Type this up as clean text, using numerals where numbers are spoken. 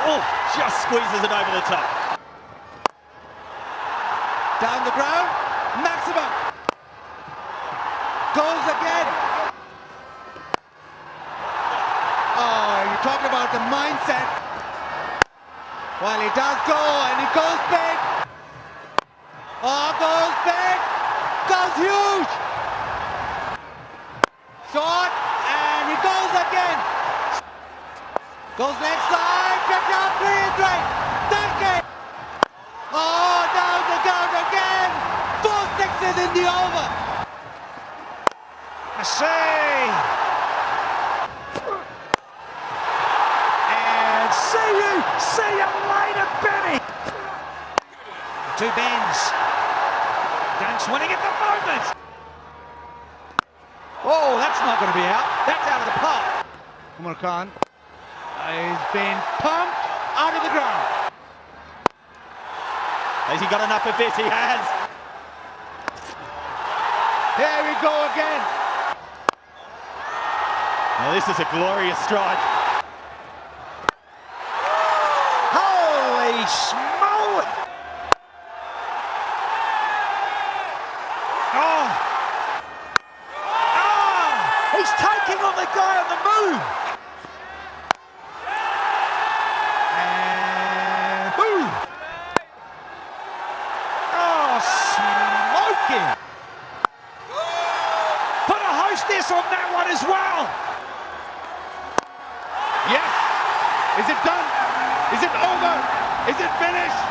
Oh, just squeezes it over the top. Down the ground, maximum. Goes again. Oh, you're talking about the mindset. Well, he does go, and he goes big. Oh, goes big. Goes huge. Short, and he goes again. Goes next side, picked up, 3-3. Dunk it. Oh, down the ground again. 4 sixes in the over. Massey. And see you later, Benny. Two bends. Dunks winning at the moment. Oh, that's not going to be out. That's out of the park. Umar Khan has been pumped out of the ground. Has he got enough of this? He has. There we go again. Now this is a glorious strike. Holy smoke! Oh! He's taking on the guy on the move! And boom! Oh, smoking! Put a hostess on that one as well! Yes. Is it done? Is it over? Is it finished?